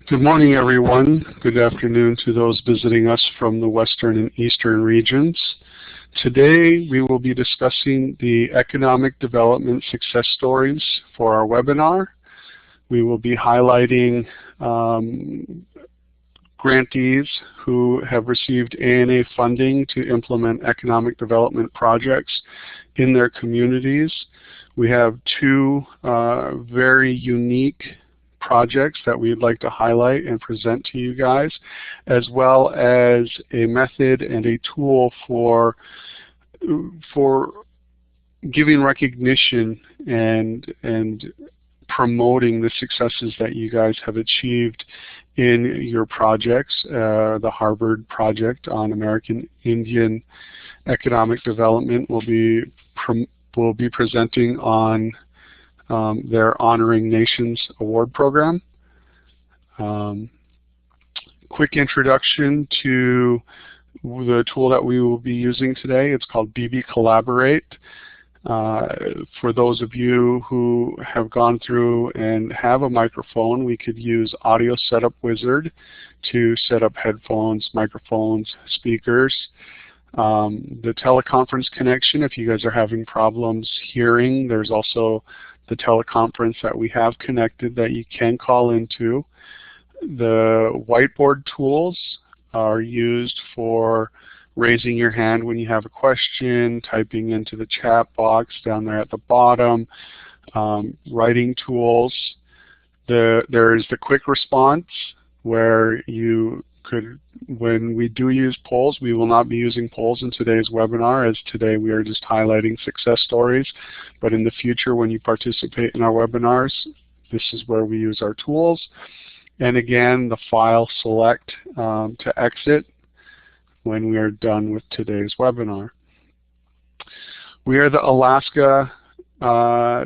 Good morning, everyone. Good afternoon to those visiting us from the western and eastern regions. Today, we will be discussing the economic development success stories for our webinar. We will be highlighting grantees who have received ANA funding to implement economic development projects in their communities. We have two very unique projects that we'd like to highlight and present to you guys, as well as a method and a tool for giving recognition and promoting the successes that you guys have achieved in your projects. The Harvard project on American Indian economic development will be presenting on their Honoring Nations Award program. Quick introduction to the tool that we will be using today. It's called BB Collaborate. For those of you who have gone through and have a microphone, we could use Audio Setup Wizard to set up headphones, microphones, speakers. The teleconference connection, if you guys are having problems hearing, there's also the teleconference that we have connected that you can call into. The whiteboard tools are used for raising your hand when you have a question, typing into the chat box down there at the bottom, writing tools. There is the quick response where you could, when we do use polls, we will not be using polls in today's webinar, as today we are just highlighting success stories. But in the future, when you participate in our webinars, this is where we use our tools. And again, the file select to exit when we are done with today's webinar. We are the Alaska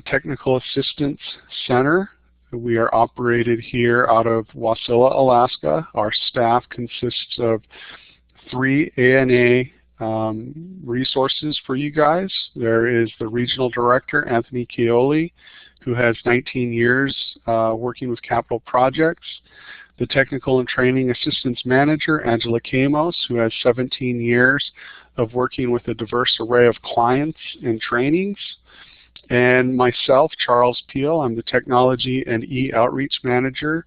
Technical Assistance Center. We are operated here out of Wasilla, Alaska. Our staff consists of 3 ANA resources for you guys. There is the Regional Director, Anthony Chioli, who has 19 years working with capital projects. The Technical and Training Assistance Manager, Angela Kamos, who has 17 years of working with a diverse array of clients and trainings. And myself, Charles Peel, I'm the Technology and E-Outreach Manager.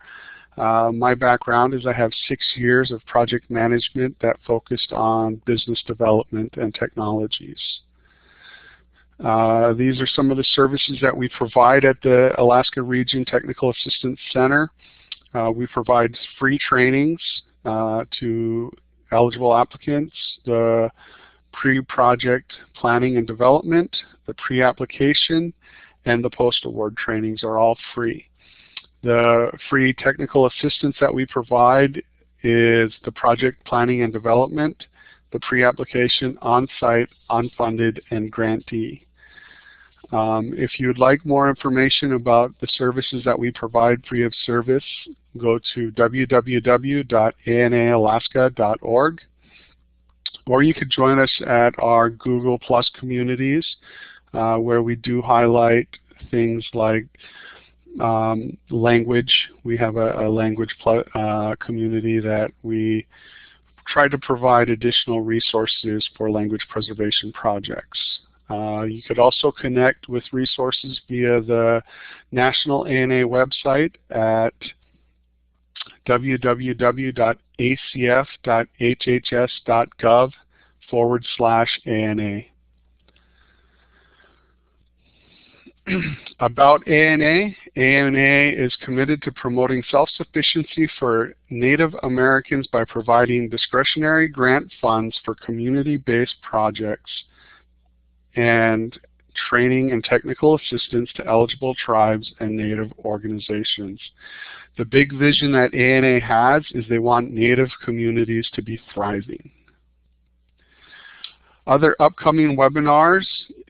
My background is I have 6 years of project management that focused on business development and technologies. These are some of the services that we provide at the Alaska Region Technical Assistance Center. We provide free trainings to eligible applicants. The pre-project planning and development, the pre-application, and the post-award trainings are all free. The free technical assistance that we provide is the project planning and development, the pre-application, on-site, unfunded, and grantee. If you'd like more information about the services that we provide free of service, go to www.analaska.org. Or you could join us at our Google Plus communities, where we do highlight things like language. We have a language community that we try to provide additional resources for language preservation projects. You could also connect with resources via the National ANA website at www.acf.hhs.gov/ANA. About ANA, ANA is committed to promoting self-sufficiency for Native Americans by providing discretionary grant funds for community-based projects and training and technical assistance to eligible tribes and Native organizations. The big vision that ANA has is they want Native communities to be thriving. Other upcoming webinars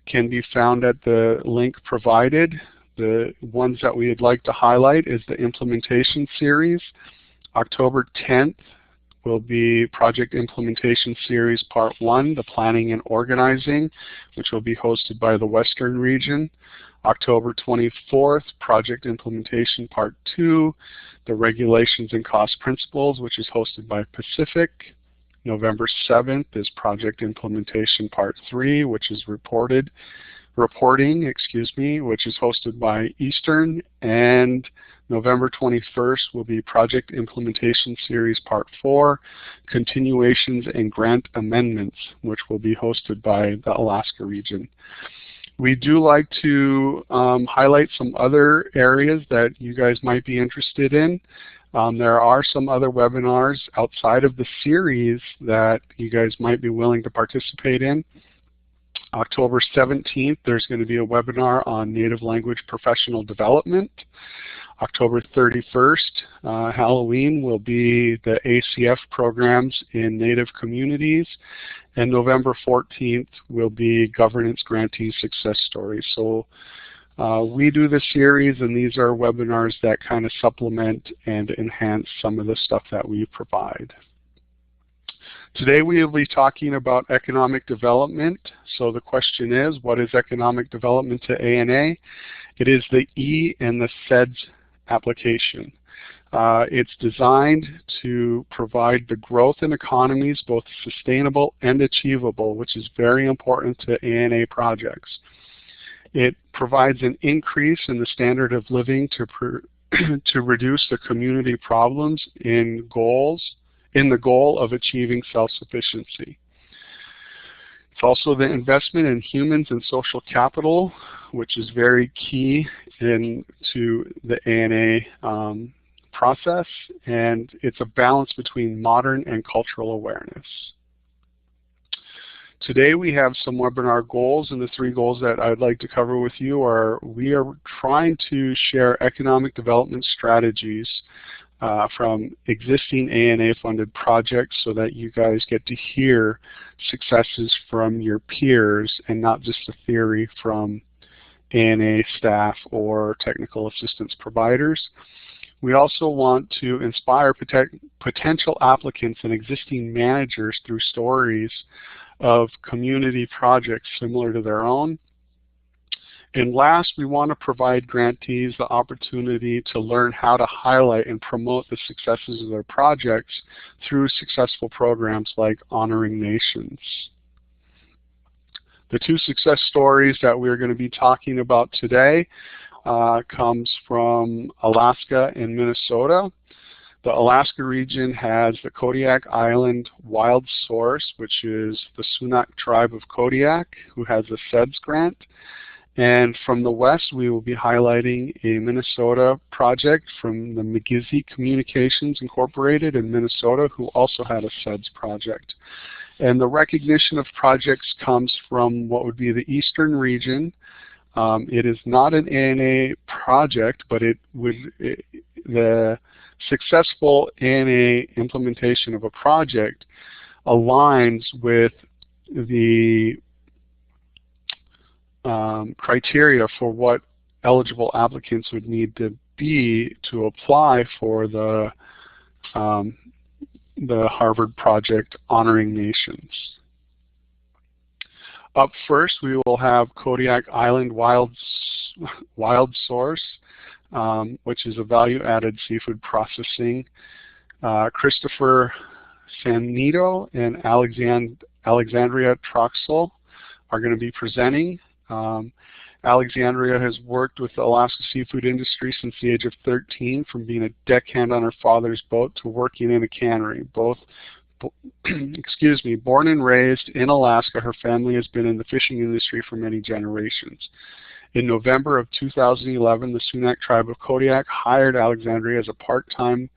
can be found at the link provided. The ones that we would like to highlight is the implementation series. October 10th, will be Project Implementation Series Part 1, the Planning and Organizing, which will be hosted by the Western region. October 24th, Project Implementation Part 2, the Regulations and Cost Principles, which is hosted by Pacific. November 7th is Project Implementation Part 3, which is reporting, which is hosted by Eastern. And November 21st will be Project Implementation Series Part 4, Continuations and Grant Amendments, which will be hosted by the Alaska region. We do like to highlight some other areas that you guys might be interested in. There are some other webinars outside of the series that you guys might be willing to participate in. October 17th, there's going to be a webinar on Native Language Professional Development. October 31st, Halloween, will be the ACF programs in Native communities. And November 14th will be Governance Grantee Success Stories. So we do this series, and these are webinars that kind of supplement and enhance some of the stuff that we provide. Today we will be talking about economic development. So the question is, what is economic development to ANA? It is the E and the SEDs application. It's designed to provide the growth in economies, both sustainable and achievable, which is very important to ANA projects. It provides an increase in the standard of living to reduce the community problems in the goal of achieving self-sufficiency. It's also the investment in humans and social capital, which is very key to the ANA process, and it's a balance between modern and cultural awareness. Today we have some webinar goals, and the 3 goals that I'd like to cover with you are, we are trying to share economic development strategies from existing ANA-funded projects so that you guys get to hear successes from your peers and not just the theory from ANA staff or technical assistance providers. We also want to inspire potential applicants and existing managers through stories of community projects similar to their own. And last, we want to provide grantees the opportunity to learn how to highlight and promote the successes of their projects through successful programs like Honoring Nations. The 2 success stories that we're going to be talking about today comes from Alaska and Minnesota. The Alaska region has the Kodiak Island Wild Source, which is the Sunak tribe of Kodiak, who has a SEDS grant. And from the west, we will be highlighting a Minnesota project from the McGizzy Communications Incorporated in Minnesota, who also had a SEDS project. And the recognition of projects comes from what would be the Eastern region. It is not an ANA project, but the successful ANA implementation of a project aligns with the criteria for what eligible applicants would need to be to apply for the Harvard project Honoring Nations. Up first, we will have Kodiak Island Wild Source, which is a value-added seafood processing. Christopher Sanito and Alexandria Troxel are going to be presenting. Alexandria has worked with the Alaska seafood industry since the age of 13, from being a deckhand on her father's boat to working in a cannery. Born and raised in Alaska, her family has been in the fishing industry for many generations. In November of 2011, the Sunak tribe of Kodiak hired Alexandria as a part-time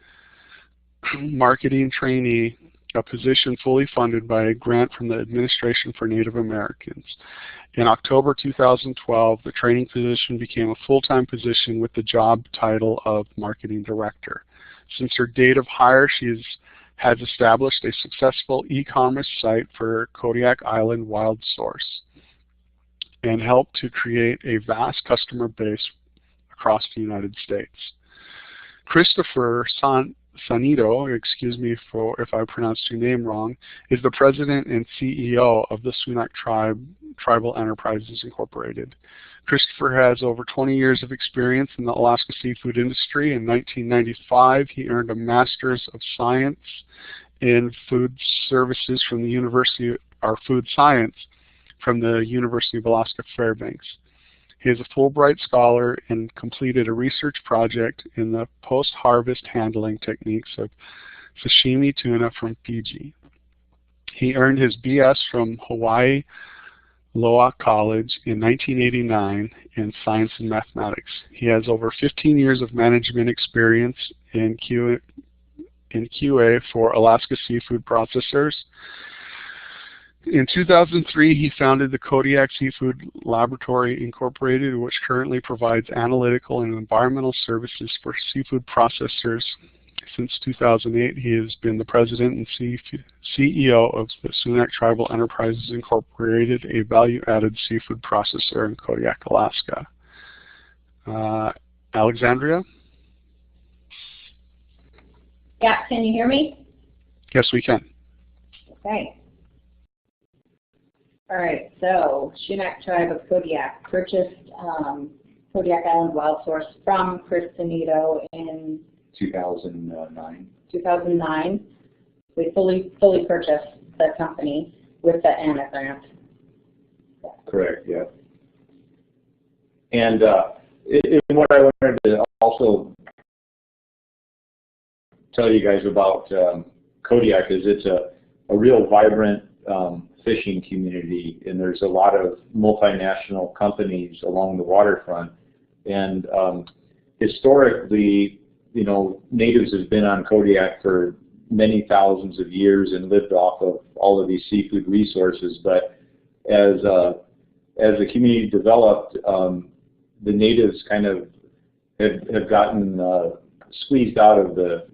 marketing trainee, a position fully funded by a grant from the Administration for Native Americans. In October 2012, the training position became a full-time position with the job title of Marketing Director. Since her date of hire, she has established a successful e-commerce site for Kodiak Island Wild Source and helped to create a vast customer base across the United States. Christopher Sanito, excuse me for if I pronounced your name wrong, is the president and CEO of the Sunak Tribal Enterprises Incorporated. Christopher has over 20 years of experience in the Alaska seafood industry. In 1995, he earned a Master's of Science in Food Services from the Food Science from the University of Alaska Fairbanks. He is a Fulbright scholar and completed a research project in the post-harvest handling techniques of sashimi tuna from Fiji. He earned his BS from Hawaii Loa College in 1989 in Science and Mathematics. He has over 15 years of management experience in QA for Alaska seafood processors. In 2003, he founded the Kodiak Seafood Laboratory Incorporated, which currently provides analytical and environmental services for seafood processors. Since 2008, he has been the president and CEO of the Sunak Tribal Enterprises Incorporated, a value-added seafood processor in Kodiak, Alaska. Alexandria? Yeah, can you hear me? Yes, we can. Okay. All right, so Sunak Tribe of Kodiak purchased Kodiak Island Wild Source from Chris Sanito in 2009. 2009. We fully purchased the company with the ANA grant. Correct, yeah. And what I wanted to also tell you guys about Kodiak is it's a real vibrant fishing community, and there's a lot of multinational companies along the waterfront. And historically, you know, natives have been on Kodiak for many thousands of years and lived off of all of these seafood resources. But as the community developed, the natives kind of have gotten squeezed out of the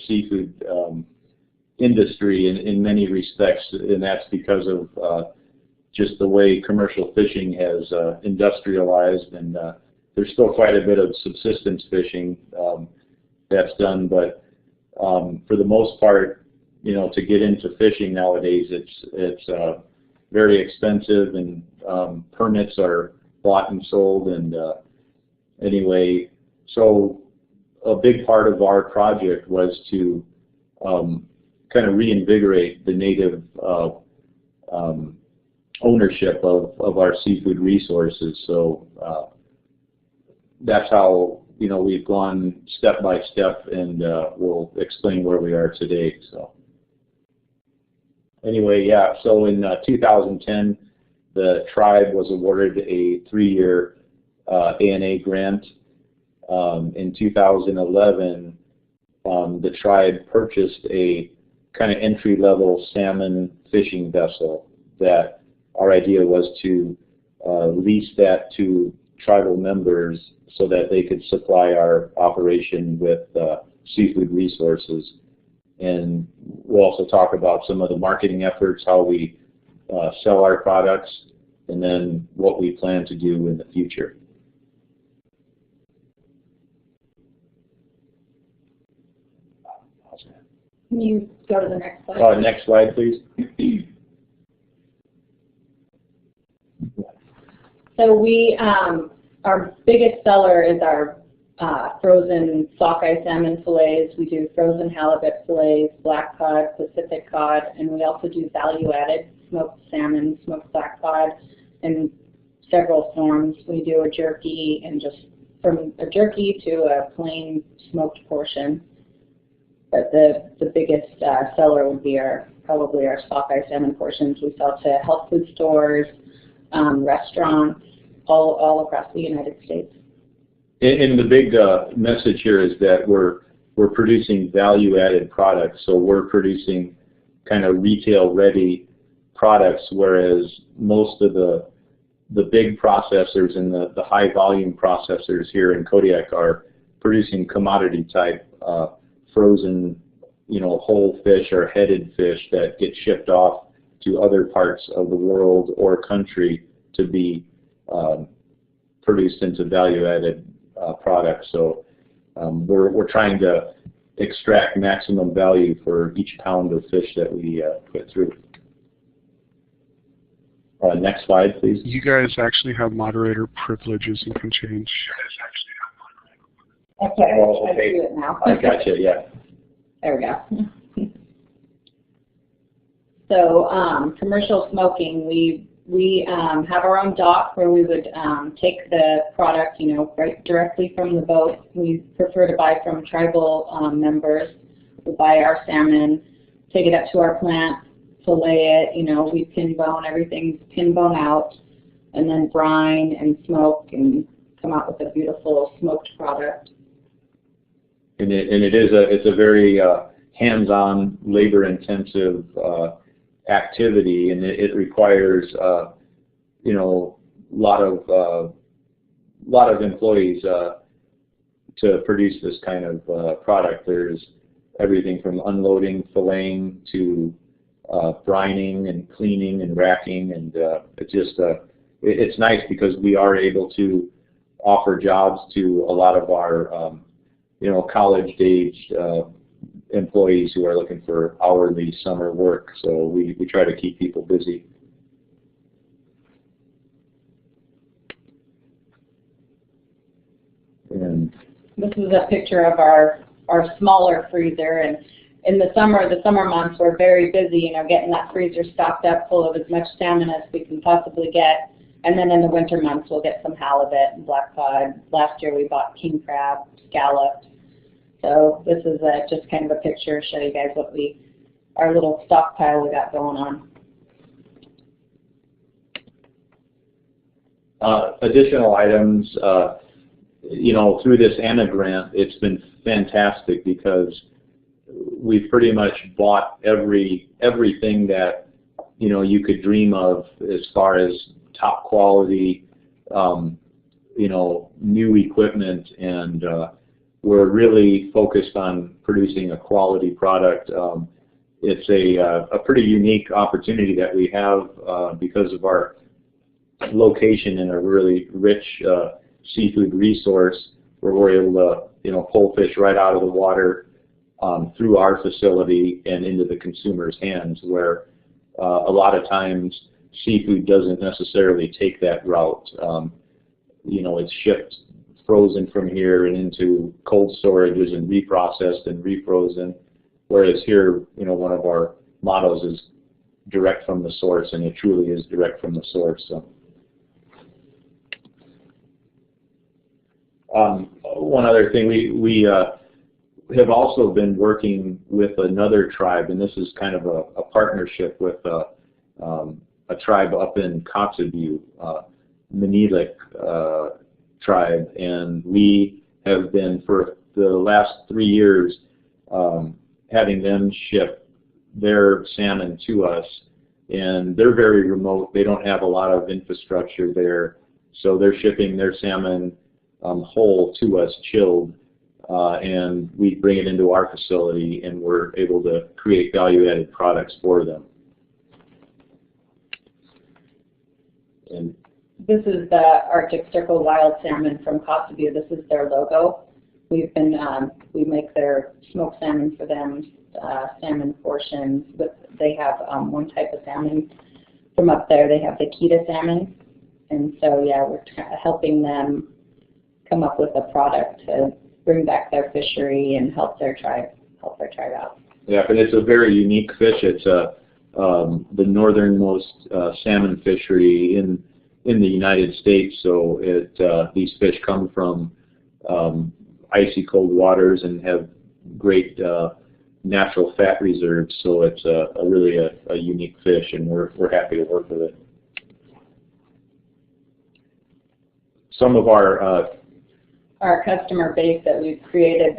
seafood industry in many respects, and that's because of just the way commercial fishing has industrialized, and there's still quite a bit of subsistence fishing that's done, but for the most part, you know, to get into fishing nowadays, it's very expensive, and permits are bought and sold, and anyway, so a big part of our project was to kind of reinvigorate the native ownership of our seafood resources. So that's how, you know, we've gone step by step, and we'll explain where we are today. So anyway, yeah, so in 2010, the tribe was awarded a 3-year ANA grant. In 2011, the tribe purchased a kind of entry-level salmon fishing vessel that our idea was to lease that to tribal members so that they could supply our operation with seafood resources. And we'll also talk about some of the marketing efforts, how we sell our products, and then what we plan to do in the future. Can you go to the next slide? Next slide, please. So we, our biggest seller is our frozen sockeye salmon fillets. We do frozen halibut fillets, black cod, Pacific cod, and we also do value-added smoked salmon, smoked black cod, in several forms. We do a jerky, and just from a jerky to a plain smoked portion. But the biggest seller would be probably our sockeye salmon portions. We sell to health food stores, restaurants, all across the United States. And the big message here is that we're producing value-added products. So we're producing kind of retail-ready products, whereas most of the big processors and the high-volume processors here in Kodiak are producing commodity-type frozen, you know, whole fish or headed fish that get shipped off to other parts of the world or country to be produced into value-added products. So we're trying to extract maximum value for each pound of fish that we put through. Next slide, please. You guys actually have moderator privileges and can change. Okay, Oh, I okay. see it now. I gotcha, yeah. There we go. So commercial smoking, we have our own dock where we would take the product, right directly from the boat. We prefer to buy from tribal members. We buy our salmon, take it up to our plant, fillet it, we pin bone, everything's pin bone out, and then brine and smoke and come out with a beautiful smoked product. And it's a very hands-on, labor-intensive activity, and it requires a lot of employees to produce this kind of product. There's everything from unloading, filleting to brining and cleaning and racking, and it's nice because we are able to offer jobs to a lot of our college-aged employees who are looking for hourly summer work. So we try to keep people busy. And this is a picture of our smaller freezer, and in the summer months, we're very busy, getting that freezer stocked up full of as much salmon as we can possibly get. And then in the winter months, we'll get some halibut and black cod. Last year, we bought king crab, scalloped. So this is just kind of a picture to show you guys what our little stockpile we got going on. Additional items, through this ANA grant, it's been fantastic because we've pretty much bought everything that you could dream of as far as top quality, new equipment, and we're really focused on producing a quality product. It's a pretty unique opportunity that we have because of our location in a really rich seafood resource, where we're able to pull fish right out of the water through our facility and into the consumer's hands, where a lot of times seafood doesn't necessarily take that route. It's shipped frozen from here and into cold storages and reprocessed and refrozen, whereas here, one of our mottos is direct from the source, and it truly is direct from the source. So. One other thing, we have also been working with another tribe, and this is kind of a partnership with a tribe up in Kotzebue, Menilik tribe, and we have been for the last 3 years having them ship their salmon to us, and they're very remote. They don't have a lot of infrastructure there, so they're shipping their salmon whole to us, chilled, and we bring it into our facility, and we're able to create value-added products for them. And this is the Arctic Circle wild salmon from Kotzebue. This is their logo. We make their smoked salmon for them, salmon portions. They have one type of salmon from up there. They have the Kita salmon, and so yeah, we're helping them come up with a product to bring back their fishery and help their tribe out. Yeah, and it's a very unique fish. It's the northernmost salmon fishery in the United States. So these fish come from icy cold waters and have great natural fat reserves. So it's really a unique fish, and we're happy to work with it. Some of our customer base that we've created,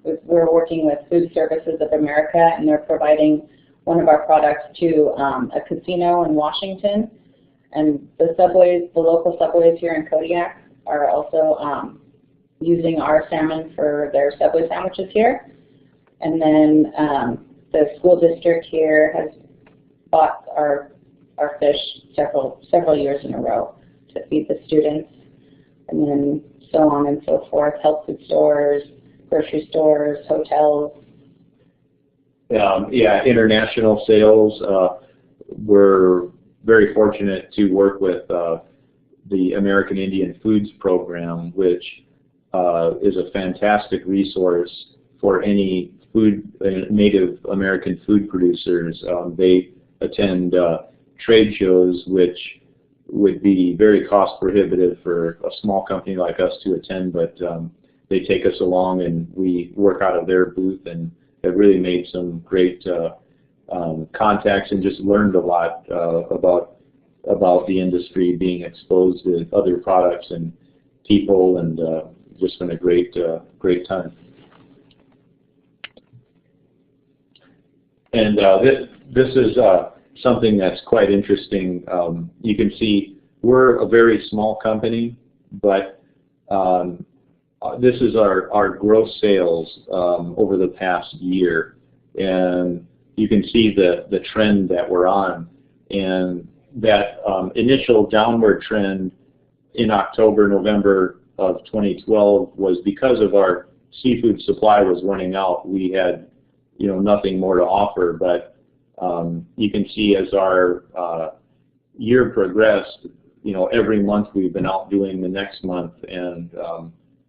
we're working with Food Services of America, and they're providing one of our products to a casino in Washington. And the local subways here in Kodiak are also using our salmon for their Subway sandwiches here. And then the school district here has bought our fish several years in a row to feed the students. And then so on and so forth. Health food stores, grocery stores, hotels. Yeah, international sales. We're very fortunate to work with the American Indian Foods Program, which is a fantastic resource for any Native American food producers. They attend trade shows, which would be very cost prohibitive for a small company like us to attend, but they take us along and we work out of their booth and have really made some great contacts and just learned a lot about the industry, being exposed to other products and people, and just been a great time. And this is something that's quite interesting. You can see we're a very small company, but this is our gross sales over the past year, and you can see the trend that we're on. And that initial downward trend in October, November of 2012 was because of our seafood supply was running out. We had, nothing more to offer. But you can see as our year progressed, every month we've been outdoing the next month, and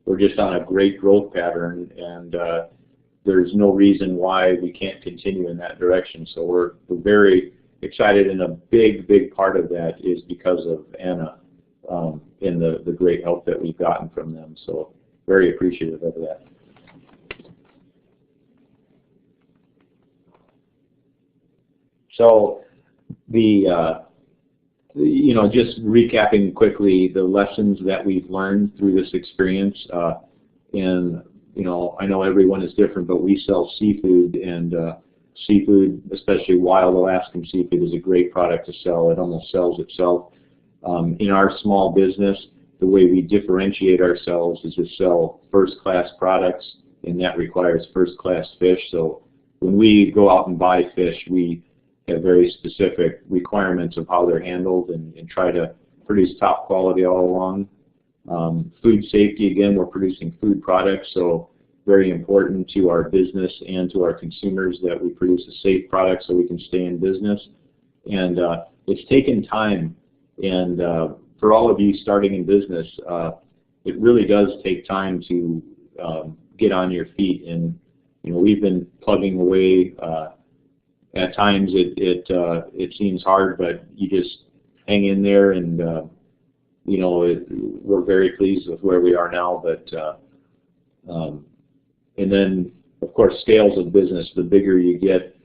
we're just on a great growth pattern, and there's no reason why we can't continue in that direction. So we're very excited, and a big part of that is because of Anna and the great help that we've gotten from them. So very appreciative of that. So just recapping quickly the lessons that we've learned through this experience, and I know everyone is different, but we sell seafood, and seafood, especially wild Alaskan seafood, is a great product to sell. It almost sells itself. In our small business, the way we differentiate ourselves is to sell first-class products, and that requires first-class fish. So when we go out and buy fish, we have very specific requirements of how they're handled, and try to produce top quality all along. Food safety, again, we're producing food products, so very important to our business and to our consumers that we produce a safe product so we can stay in business. And it's taken time, and for all of you starting in business, it really does take time to get on your feet. And we've been plugging away. At times it seems hard, but you just hang in there, and we're very pleased with where we are now. But and then of course scales of business, the bigger you get,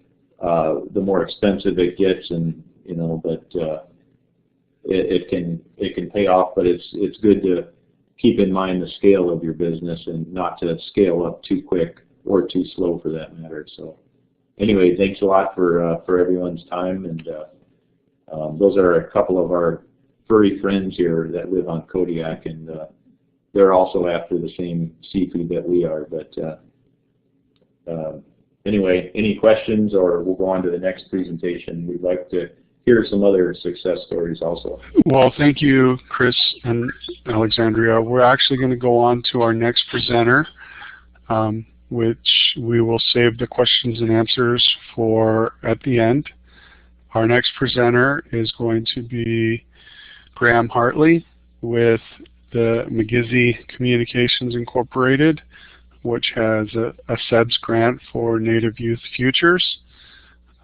the more expensive it gets, and but it can pay off. But it's good to keep in mind the scale of your business and not to scale up too quick or too slow for that matter. So anyway, thanks a lot for everyone's time, and those are a couple of our furry friends here that live on Kodiak, and they're also after the same seafood that we are. But anyway, any questions, or we'll go on to the next presentation. We'd like to hear some other success stories also. Well, thank you, Chris and Alexandria. We're actually going to go on to our next presenter, which we will save the questions and answers for at the end. Our next presenter is going to be Graham Hartley with the McGizzy Communications Incorporated, which has a SEDs grant for Native Youth Futures.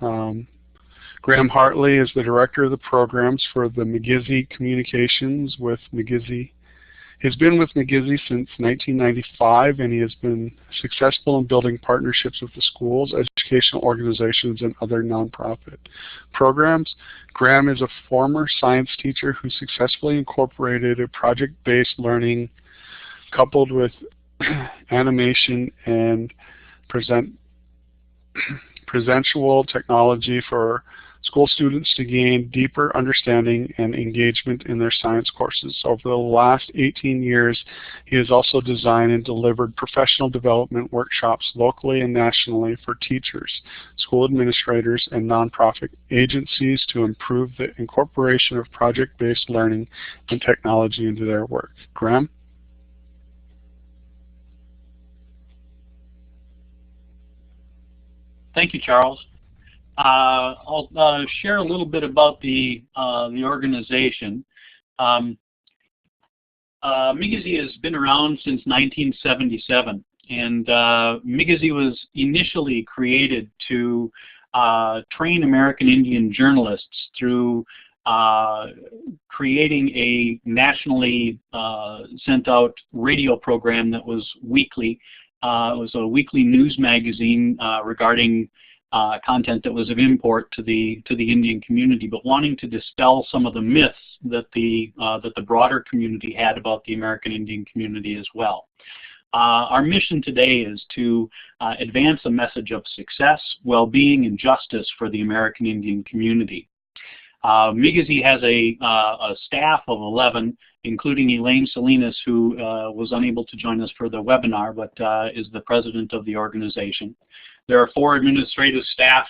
Graham Hartley is the director of the programs for the McGizzy Communications with McGizzy. He's been with McGizzy since 1995, and he has been successful in building partnerships with the schools, educational organizations, and other nonprofit programs. Graham is a former science teacher who successfully incorporated a project-based learning coupled with animation and presential technology for school students to gain deeper understanding and engagement in their science courses. Over the last 18 years, he has also designed and delivered professional development workshops locally and nationally for teachers, school administrators, and nonprofit agencies to improve the incorporation of project-based learning and technology into their work. Graham? Thank you, Charles. I'll share a little bit about the organization. MIGAZI has been around since 1977, and MIGAZI was initially created to train American Indian journalists through creating a nationally sent out radio program that was weekly. It was a weekly news magazine regarding content that was of import to the Indian community, but wanting to dispel some of the myths that the broader community had about the American Indian community as well. Our mission today is to advance a message of success, well-being, and justice for the American Indian community. MIGAZI has a staff of 11, including Elaine Salinas, who was unable to join us for the webinar, but is the president of the organization. There are 4 administrative staff,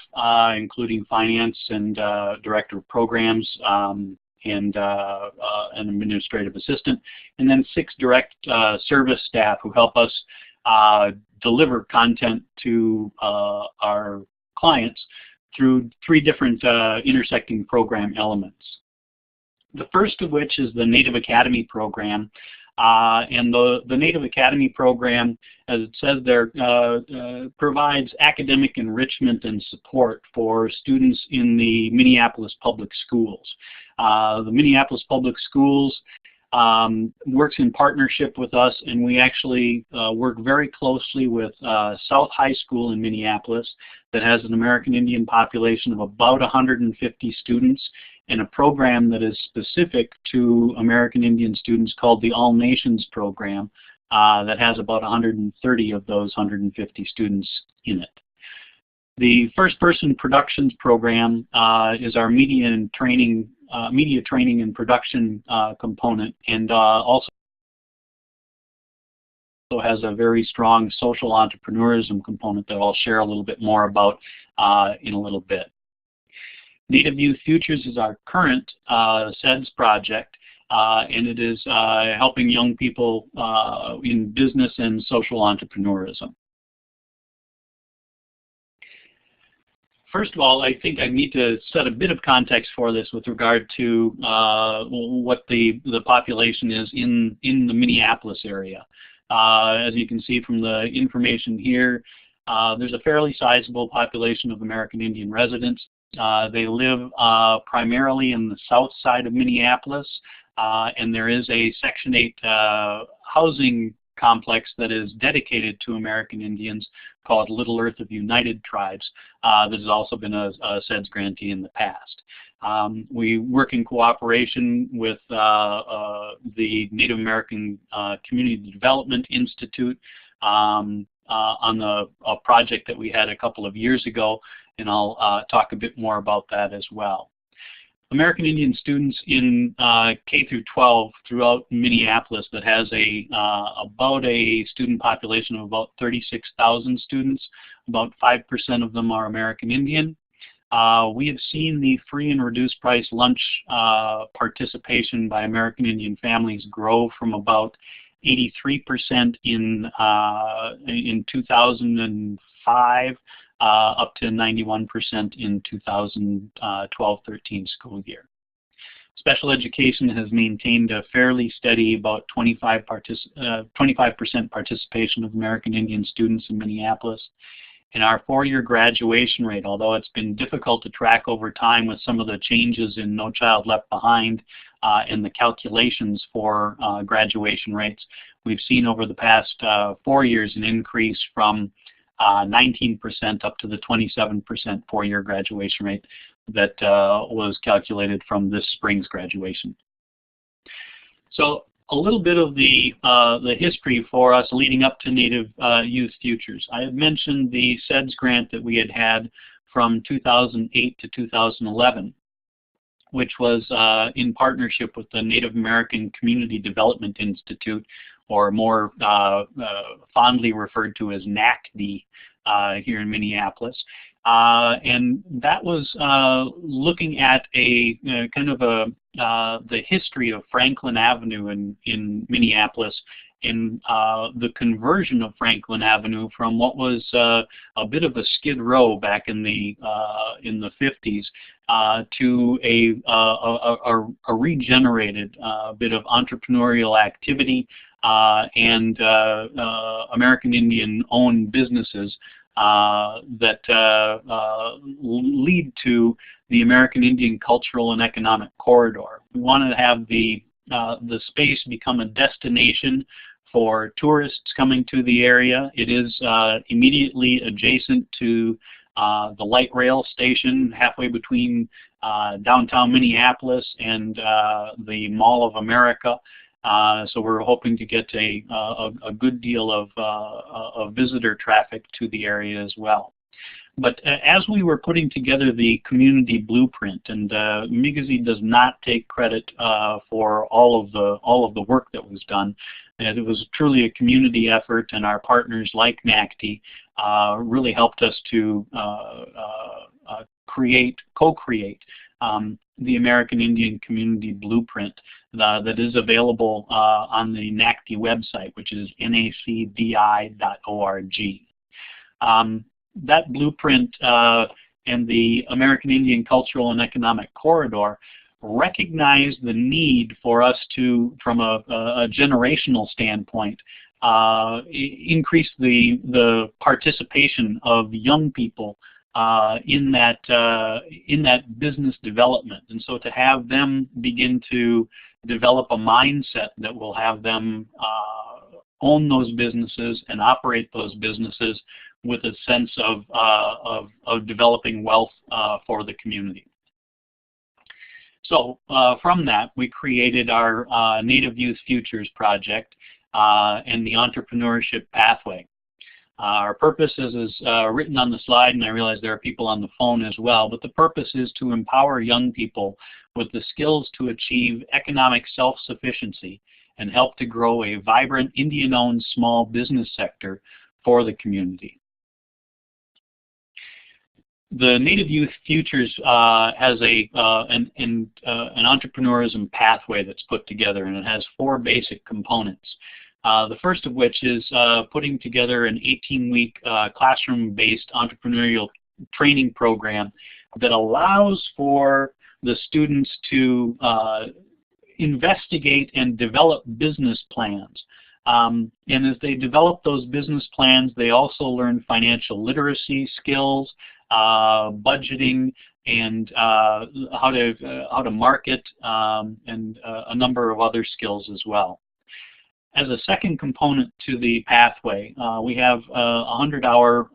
including finance and director of programs and an administrative assistant, and then 6 direct service staff who help us deliver content to our clients through 3 different intersecting program elements. The first of which is the Native Academy program. And the Native Academy program, as it says there, provides academic enrichment and support for students in the Minneapolis Public Schools. The Minneapolis Public Schools works in partnership with us, and we actually work very closely with South High School in Minneapolis that has an American Indian population of about 150 students, and a program that is specific to American Indian students called the All Nations program that has about 130 of those 150 students in it. The First Person Productions program is our media training and production component, and also has a very strong social entrepreneurism component that I'll share a little bit more about in a little bit. Native Youth Futures is our current SEDs project, and it is helping young people in business and social entrepreneurism. First of all, I think I need to set a bit of context for this with regard to what the population is in the Minneapolis area. As you can see from the information here, there's a fairly sizable population of American Indian residents. They live primarily in the south side of Minneapolis, and there is a Section 8 housing complex that is dedicated to American Indians called Little Earth of United Tribes that has also been a SEDS grantee in the past. We work in cooperation with the Native American Community Development Institute on a project that we had a couple of years ago, and I'll talk a bit more about that as well. American Indian students in K through 12 throughout Minneapolis that has about a student population of about 36,000 students. About 5% of them are American Indian. We have seen the free and reduced price lunch participation by American Indian families grow from about 83% in 2005 up to 91% in 2012-13 school year. Special education has maintained a fairly steady about 25% participation of American Indian students in Minneapolis. And our 4-year graduation rate, although it's been difficult to track over time with some of the changes in No Child Left Behind and the calculations for graduation rates, we've seen over the past 4 years an increase from 19% up to the 27% 4-year graduation rate that was calculated from this spring's graduation. So a little bit of the history for us leading up to Native Youth Futures. I had mentioned the SEDS grant that we had from 2008 to 2011, which was in partnership with the Native American Community Development Institute, or more fondly referred to as NACD here in Minneapolis. And that was looking at a kind of the history of Franklin Avenue in Minneapolis in the conversion of Franklin Avenue from what was a bit of a skid row back in the 50s to a regenerated bit of entrepreneurial activity and American Indian-owned businesses that lead to the American Indian Cultural and Economic Corridor. We wanted to have the space become a destination for tourists coming to the area. It is immediately adjacent to the light rail station halfway between downtown Minneapolis and the Mall of America. So we're hoping to get a good deal of visitor traffic to the area as well. But as we were putting together the community blueprint, and Migizi does not take credit for all of the work that was done, it was truly a community effort, and our partners like NACTI really helped us to co-create the American Indian Community Blueprint that is available on the NACTI website, which is nacdi.org. That blueprint and the American Indian Cultural and Economic Corridor recognize the need for us to, from a generational standpoint, increase the participation of young people in that business development, and so to have them begin to develop a mindset that will have them own those businesses and operate those businesses with a sense of developing wealth for the community. So from that, we created our Native Youth Futures Project and the Entrepreneurship Pathway. Our purpose is written on the slide, and I realize there are people on the phone as well, but the purpose is to empower young people with the skills to achieve economic self-sufficiency and help to grow a vibrant Indian-owned small business sector for the community. The Native Youth Futures has an entrepreneurism pathway that's put together, and it has 4 basic components. The first of which is putting together an 18-week classroom-based entrepreneurial training program that allows for the students to investigate and develop business plans. And as they develop those business plans, they also learn financial literacy skills, budgeting, and how to market, and a number of other skills as well. As a second component to the pathway, we have 100-hour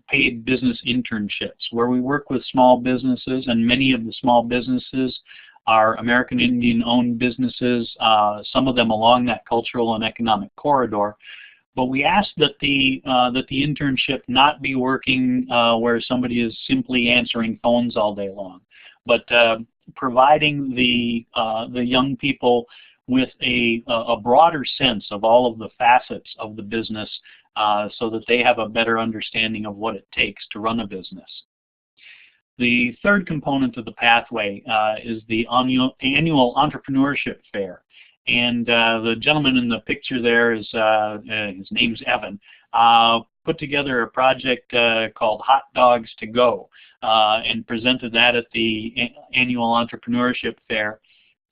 paid business internships where we work with small businesses, and many of the small businesses are American Indian-owned businesses, some of them along that cultural and economic corridor. But we ask that the internship not be working where somebody is simply answering phones all day long, but providing the young people with a broader sense of all of the facets of the business so that they have a better understanding of what it takes to run a business. The third component of the pathway is the annual entrepreneurship fair. And the gentleman in the picture there is, his name's Evan, put together a project called Hot Dogs to Go and presented that at the annual entrepreneurship fair.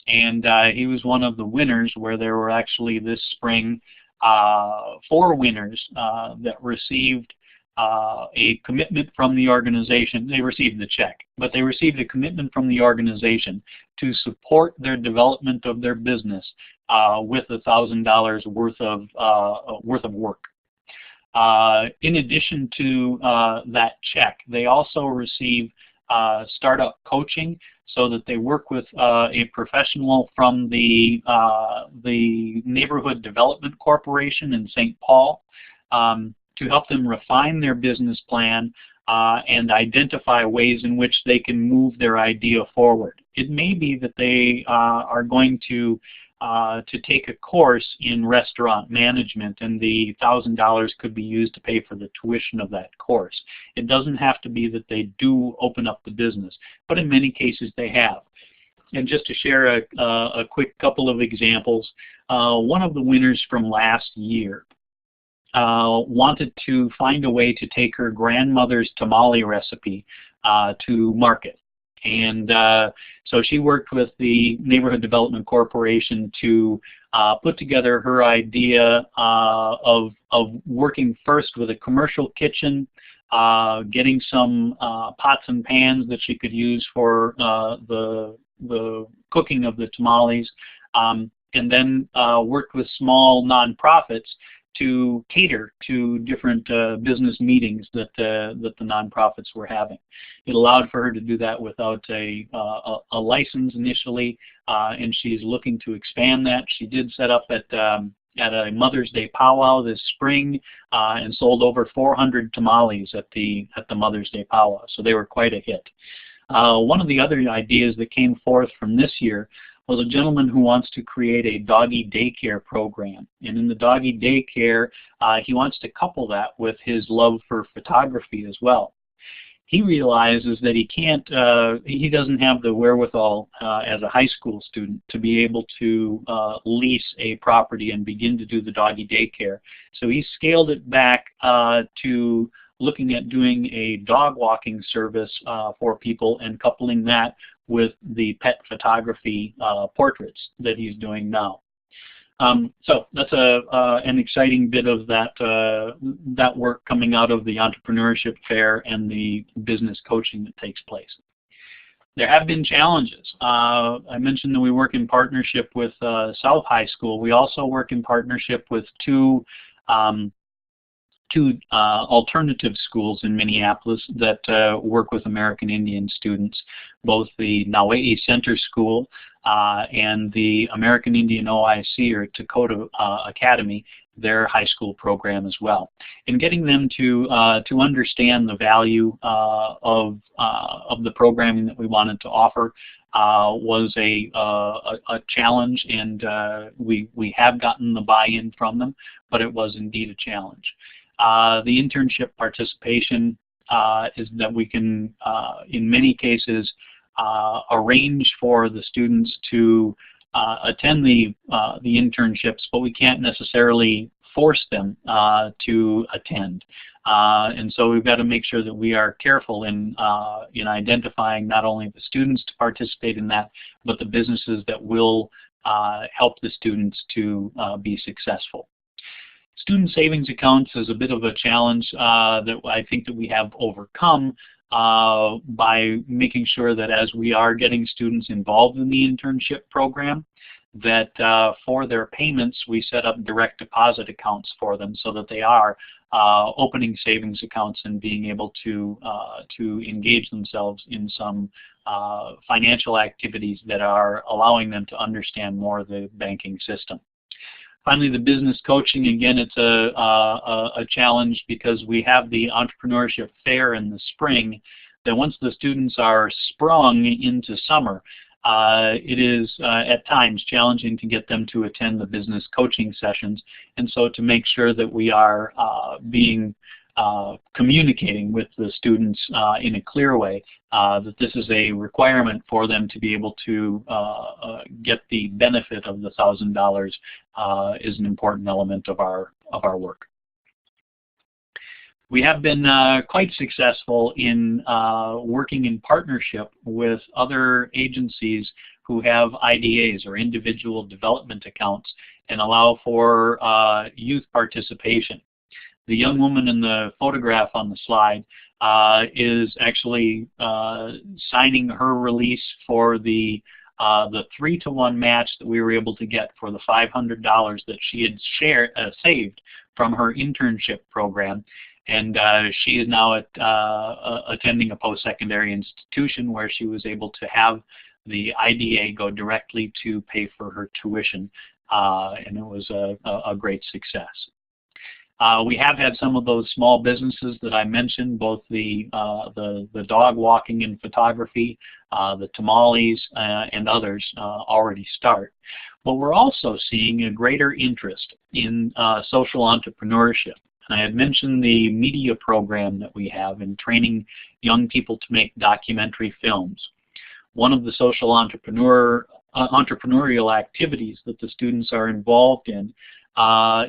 And he was one of the winners, where there were actually this spring 4 winners that received a commitment from the organization. They received the check, but they received a commitment from the organization to support their development of their business with $1,000 worth of work. In addition to that check, they also receive startup coaching, so that they work with a professional from the Neighborhood Development Corporation in St. Paul to help them refine their business plan and identify ways in which they can move their idea forward. It may be that they are going to take a course in restaurant management, and the $1,000 could be used to pay for the tuition of that course. It doesn't have to be that they do open up the business, but in many cases they have. And just to share a quick couple of examples, one of the winners from last year wanted to find a way to take her grandmother's tamale recipe to market. And so she worked with the Neighborhood Development Corporation to put together her idea of working first with a commercial kitchen, getting some pots and pans that she could use for the cooking of the tamales, and then worked with small nonprofits to cater to different business meetings that the nonprofits were having. It allowed for her to do that without a license initially, and she's looking to expand that. She did set up at a Mother's Day powwow this spring and sold over 400 tamales at the Mother's Day powwow, so they were quite a hit. One of the other ideas that came forth from this year was a gentleman who wants to create a doggy daycare program. And in the doggy daycare, he wants to couple that with his love for photography as well. He realizes that he doesn't have the wherewithal as a high school student to be able to lease a property and begin to do the doggy daycare. So he scaled it back to looking at doing a dog walking service for people and coupling that with the pet photography portraits that he's doing now. So that's an exciting bit of that work coming out of the entrepreneurship fair and the business coaching that takes place. There have been challenges. I mentioned that we work in partnership with South High School. We also work in partnership with two alternative schools in Minneapolis that work with American Indian students, both the Naue'i Center School and the American Indian OIC, or Dakota Academy, their high school program as well. And getting them to understand the value of the programming that we wanted to offer was a challenge, and we have gotten the buy-in from them, but it was indeed a challenge. The internship participation is that we can, in many cases, arrange for the students to attend the internships, but we can't necessarily force them to attend. And so we've got to make sure that we are careful in identifying not only the students to participate in that, but the businesses that will help the students to be successful. Student savings accounts is a bit of a challenge that I think that we have overcome by making sure that as we are getting students involved in the internship program, that for their payments we set up direct deposit accounts for them so that they are opening savings accounts and being able to engage themselves in some financial activities that are allowing them to understand more of the banking system. Finally, the business coaching, again, it's a challenge because we have the entrepreneurship fair in the spring, that once the students are sprung into summer, it is at times challenging to get them to attend the business coaching sessions. And so to make sure that we are communicating with the students in a clear way, that this is a requirement for them to be able to get the benefit of the $1,000 is an important element of our work. We have been quite successful in working in partnership with other agencies who have IDAs, or individual development accounts, and allow for youth participation. The young woman in the photograph on the slide is actually signing her release for the 3-to-1 match that we were able to get for the $500 that she had saved from her internship program. And she is now attending a post-secondary institution where she was able to have the IDA go directly to pay for her tuition, and it was a great success. We have had some of those small businesses that I mentioned, both the dog walking and photography, the tamales, and others already start. But we're also seeing a greater interest in social entrepreneurship. And I had mentioned the media program that we have in training young people to make documentary films. one of the social entrepreneurial activities that the students are involved in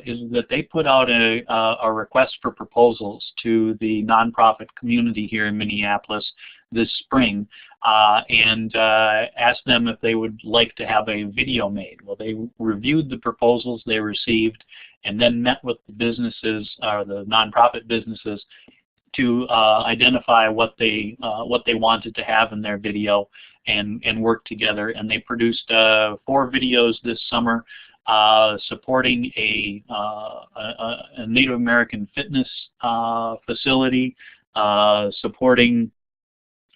is that they put out a request for proposals to the nonprofit community here in Minneapolis this spring and asked them if they would like to have a video made. Well, they reviewed the proposals they received and then met with the businesses, or the nonprofit businesses, to identify what they wanted to have in their video and work together. And they produced 4 videos this summer supporting a Native American fitness facility, supporting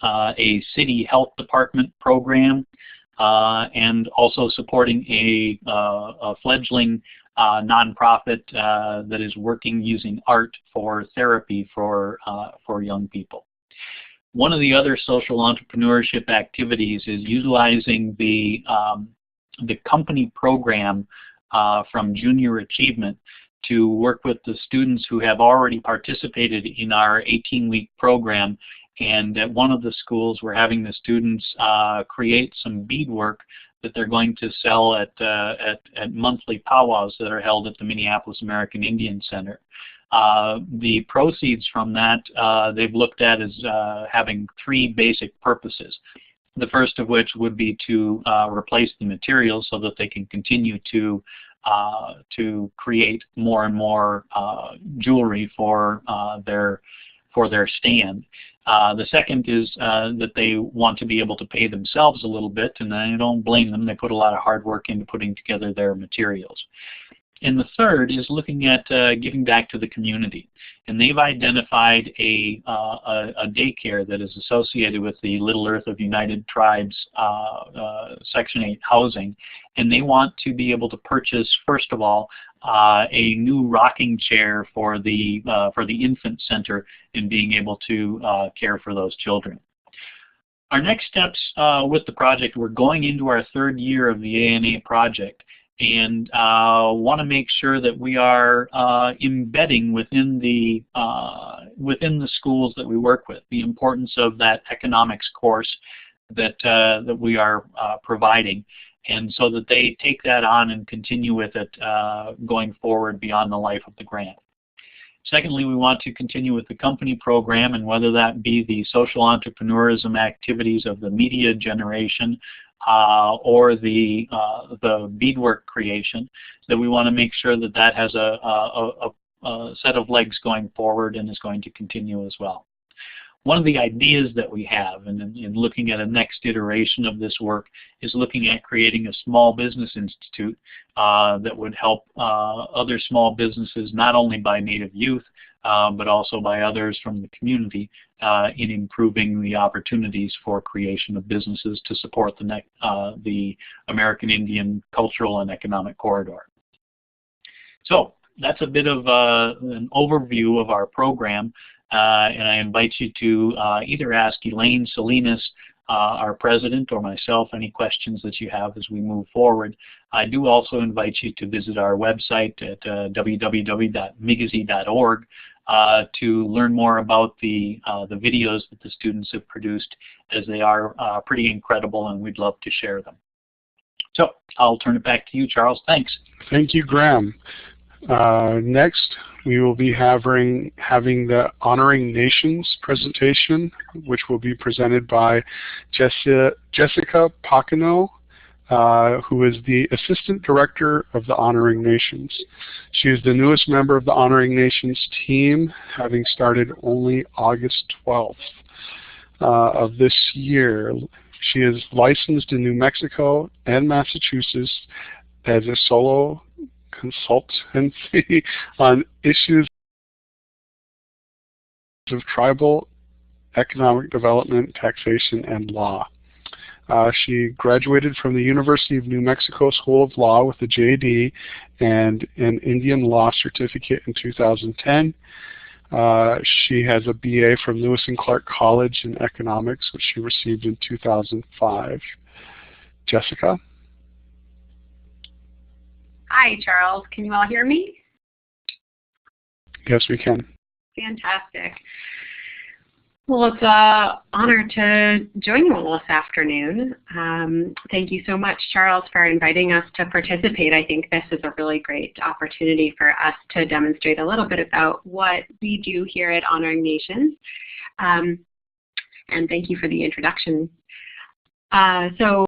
a city health department program, and also supporting a fledgling nonprofit that is working using art for therapy for young people. One of the other social entrepreneurship activities is utilizing the company program from Junior Achievement to work with the students who have already participated in our 18-week program. And at one of the schools, we're having the students create some beadwork that they're going to sell at monthly powwows that are held at the Minneapolis American Indian Center. The proceeds from that they've looked at as having 3 basic purposes. The first of which would be to replace the materials so that they can continue to create more and more jewelry for their stand. The second is that they want to be able to pay themselves a little bit, and I don't blame them. They put a lot of hard work into putting together their materials. And the third is looking at giving back to the community. And they've identified a daycare that is associated with the Little Earth of United Tribes Section 8 housing. And they want to be able to purchase, first of all, a new rocking chair for the infant center and being able to care for those children. Our next steps with the project, we're going into our 3rd year of the ANA project, and want to make sure that we are embedding within the schools that we work with the importance of that economics course that we are providing, and so that they take that on and continue with it going forward beyond the life of the grant. Secondly, we want to continue with the company program, and whether that be the social entrepreneurism activities of the media generation or the beadwork creation, that we want to make sure that that has a set of legs going forward and is going to continue as well. One of the ideas that we have in looking at a next iteration of this work is looking at creating a small business institute that would help other small businesses, not only by Native youth, but also by others from the community in improving the opportunities for creation of businesses to support the American Indian cultural and economic corridor. So that's a bit of an overview of our program. And I invite you to either ask Elaine Salinas, our president, or myself any questions that you have as we move forward. I do also invite you to visit our website at www.migazy.org to learn more about the videos that the students have produced, as they are pretty incredible, and we'd love to share them. So I'll turn it back to you, Charles. Thanks. Thank you, Graham. Next, we will be having the Honoring Nations presentation, which will be presented by Jessica Pocono, who is the Assistant Director of the Honoring Nations. She is the newest member of the Honoring Nations team, having started only August 12th of this year. She is licensed in New Mexico and Massachusetts as a solo consultancy on issues of tribal economic development, taxation, and law. She graduated from the University of New Mexico School of Law with a JD and an Indian Law Certificate in 2010. She has a BA from Lewis and Clark College in Economics, which she received in 2005. Jessica? Hi, Charles. Can you all hear me? Yes, we can. Fantastic. Well, it's an honor to join you all this afternoon. Thank you so much, Charles, for inviting us to participate. I think this is a really great opportunity for us to demonstrate a little bit about what we do here at Honoring Nations. And thank you for the introduction. So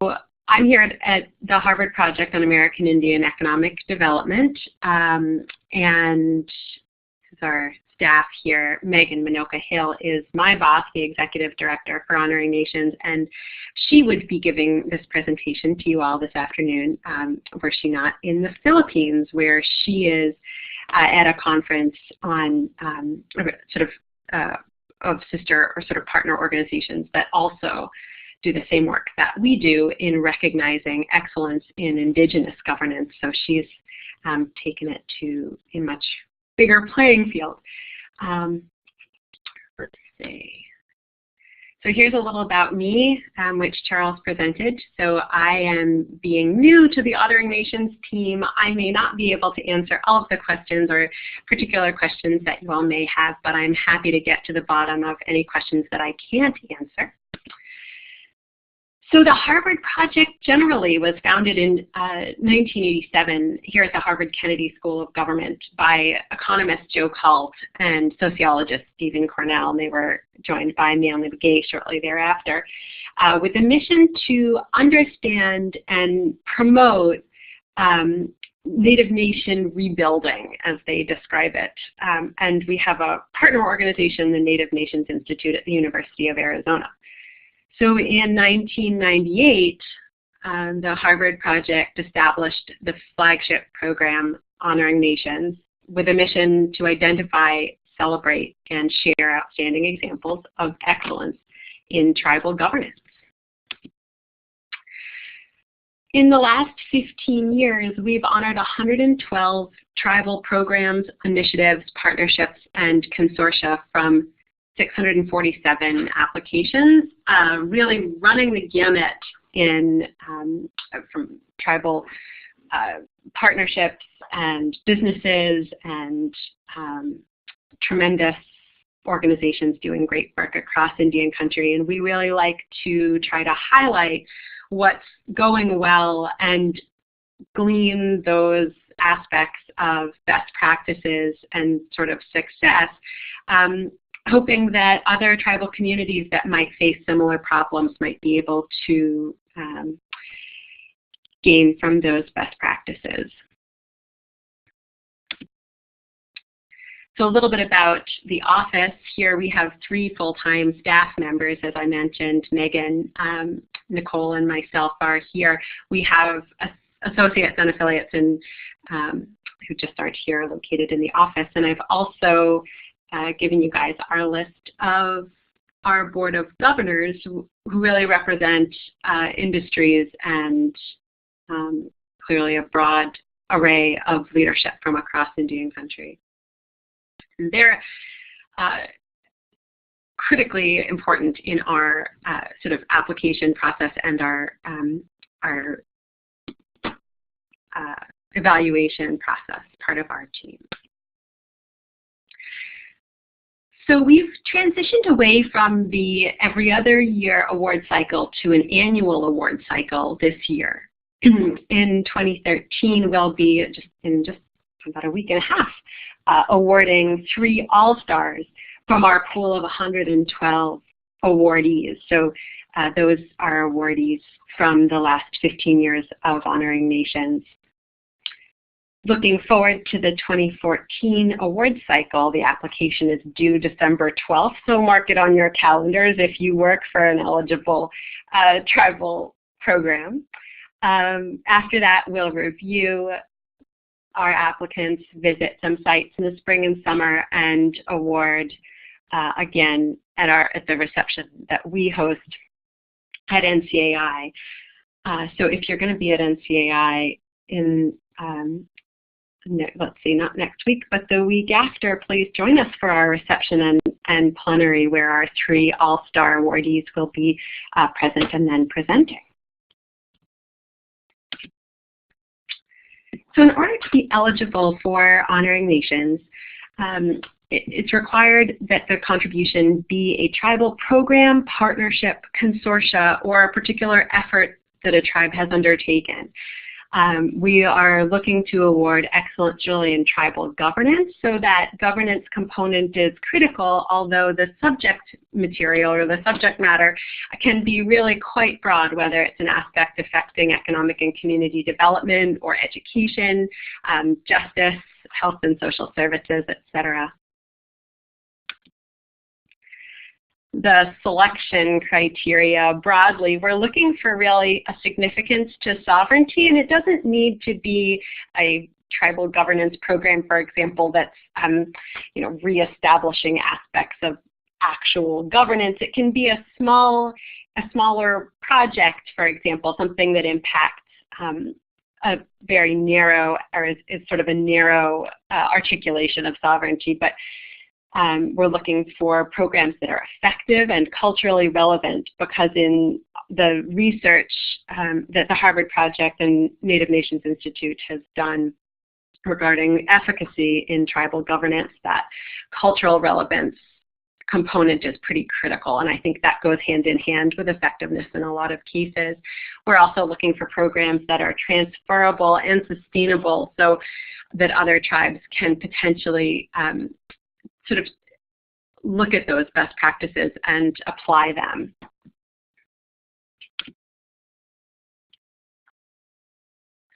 I'm here at the Harvard Project on American Indian Economic Development, and our staff here, Megan Minoka Hill, is my boss, the Executive Director for Honoring Nations, and she would be giving this presentation to you all this afternoon, were she not in the Philippines, where she is at a conference on of sister or sort of partner organizations that also do the same work that we do in recognizing excellence in Indigenous governance. So she's taken it to a much bigger playing field. Let's see. So here's a little about me, which Charles presented. So I am being new to the Honoring Nations team. I may not be able to answer all of the questions or particular questions that you all may have, but I'm happy to get to the bottom of any questions that I can't answer. So the Harvard Project generally was founded in 1987 here at the Harvard Kennedy School of Government by economist Joe Kalt and sociologist Stephen Cornell, and they were joined by Manly Begay shortly thereafter, with a mission to understand and promote Native Nation rebuilding, as they describe it. And we have a partner organization, the Native Nations Institute at the University of Arizona. So in 1998, the Harvard Project established the flagship program, Honoring Nations, with a mission to identify, celebrate, and share outstanding examples of excellence in tribal governance. In the last 15 years, we've honored 112 tribal programs, initiatives, partnerships, and consortia from 647 applications, really running the gamut in from tribal partnerships and businesses and tremendous organizations doing great work across Indian country. And we really like to try to highlight what's going well and glean those aspects of best practices and sort of success, hoping that other tribal communities that might face similar problems might be able to gain from those best practices. So a little bit about the office. Here we have 3 full-time staff members, as I mentioned. Megan, Nicole, and myself are here. We have associates and affiliates who just aren't here, located in the office. And I've also given you guys our list of our Board of Governors who really represent industries and clearly a broad array of leadership from across Indian country. And they're critically important in our sort of application process and our evaluation process, part of our team. So we've transitioned away from the every other year award cycle to an annual award cycle this year. In 2013, we'll be in just about a week and a half awarding 3 All-Stars from our pool of 112 awardees. So those are awardees from the last 15 years of Honoring Nations. Looking forward to the 2014 award cycle, the application is due December 12th, so mark it on your calendars if you work for an eligible tribal program. After that, we'll review our applicants, visit some sites in the spring and summer, and award again at the reception that we host at NCAI. So if you're going to be at NCAI in let's see, not next week, but the week after, please join us for our reception and plenary, where our 3 All-Star awardees will be present and then presenting. So in order to be eligible for Honoring Nations, it's required that the contribution be a tribal program, partnership, consortia, or a particular effort that a tribe has undertaken. We are looking to award excellence really in tribal governance, so that governance component is critical, although the subject material or the subject matter can be really quite broad, whether it's an aspect affecting economic and community development or education, justice, health and social services, etc. The selection criteria broadly, we're looking for really a significance to sovereignty, and it doesn't need to be a tribal governance program, for example, that's reestablishing aspects of actual governance. It can be a smaller project, for example, something that impacts a very narrow, or is sort of a narrow articulation of sovereignty, but we're looking for programs that are effective and culturally relevant, because in the research that the Harvard Project and Native Nations Institute has done regarding efficacy in tribal governance, that cultural relevance component is pretty critical, and I think that goes hand in hand with effectiveness in a lot of cases. We're also looking for programs that are transferable and sustainable, so that other tribes can potentially sort of look at those best practices and apply them.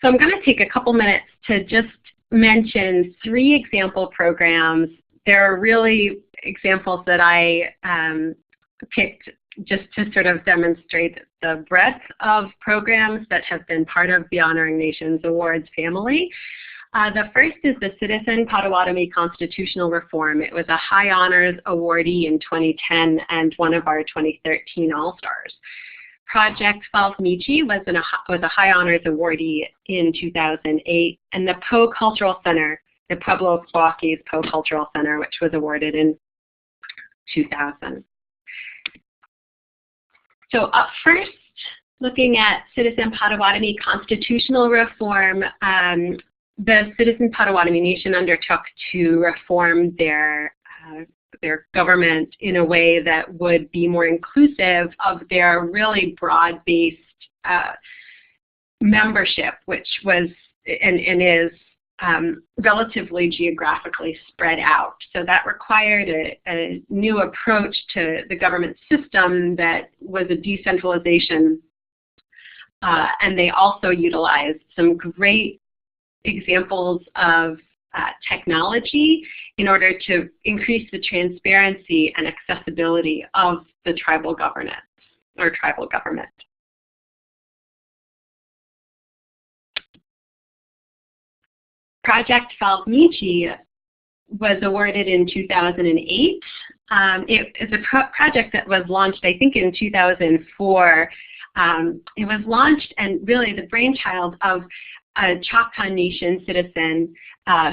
So I'm going to take a couple minutes to just mention 3 example programs. They're really examples that I picked just to sort of demonstrate the breadth of programs that have been part of the Honoring Nations Awards family. The first is the Citizen Potawatomi Constitutional Reform. It was a High Honors awardee in 2010 and one of our 2013 All-Stars. Project Falsmichi was a High Honors awardee in 2008, and the Poe Cultural Center, the Pueblo of Milwaukee's Poe Cultural Center, which was awarded in 2000. So up first, looking at Citizen Potawatomi Constitutional Reform, the Citizen Potawatomi Nation undertook to reform their government in a way that would be more inclusive of their really broad-based membership, which was and is relatively geographically spread out. So that required a new approach to the government system that was a decentralization, and they also utilized some great examples of technology in order to increase the transparency and accessibility of the tribal governance or tribal government. Project Falsmichi was awarded in 2008. It is a project that was launched, I think, in 2004. It was launched and really the brainchild of a Choctaw Nation citizen